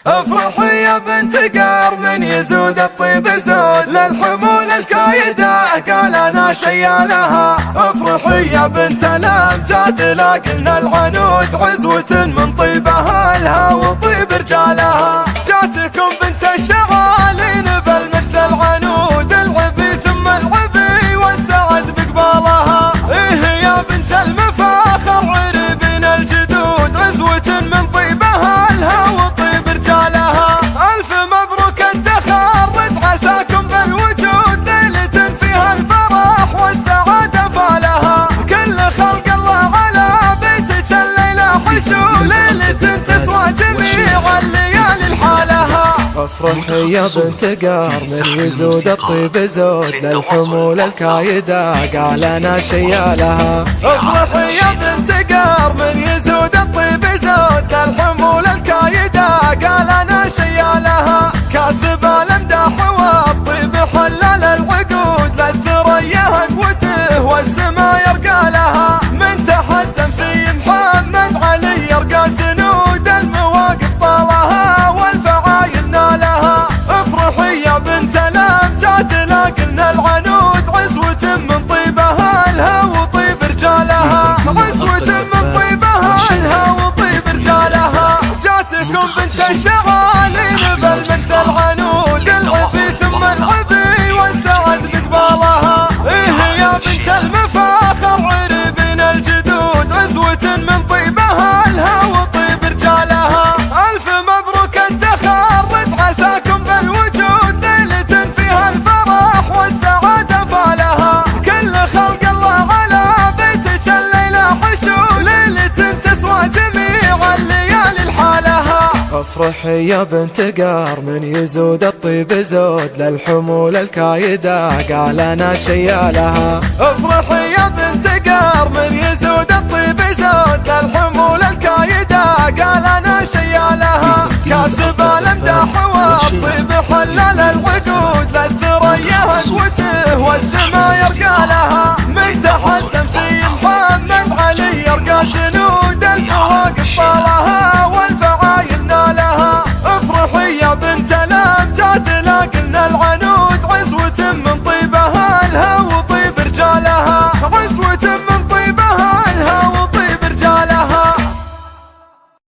افرحي يا بنت قار من يزود الطيب زود للحمول الكايدة قال انا شيالها. افرحي يا بنت الامجاد لاقلنا العنود عزوة من طيبها لها وطيب رجالها. جاتكم بنت الشغالين بالمجد العنود العبي ثم العبي والسعد بقبالها. ايه يا بنت المفاخر عربين الجدود عزوة من طيبها لها وطيب رجالها. الف مبروك التخرج عساكم بالوجود ليلة فيها الفرح والسعادة فالها. كل خلق الله على بيتك الليلة حشود ليلة تسوى جميع الليالي لحالها. افرحي يا بنت قار من يزود الطيب زود للحمول الكايدة قال انا شيالها. افرحي يا بنت قار من يزود الطيب زود للحمول الكايدة قال انا شيالها. كاسب الامداح والطيب حلل العقود للثريا قوته والسما يرقى لها. من تحزن في محمد علي يرقى سنود المواقف طالها والفعايل نالها. افرحي يا بنت الامجاد لاقلنا العنود عزوة من طيبها لها وطيب رجالها. عزوة من طيبها لها وطيب رجالها. جاتكم بنت الشغالين بالمجد العنود العبي ثم العبي والسعد بقبالها. ايه يا بنت المفاخر عربين الجدود عزوة من طيبها لها وطيب رجالها. الف مبروك التخرج عساكم بالوجود ليلة فيها الفرح والسعادة فالها. كل خلق الله على بيتك الليلة حشود ليلة تسوى جميع الليالي لحالها. افرحي يا بنت قار من يزود الطيب زود للحمول الكايدة قال انا شيالها. افرحي يا بنت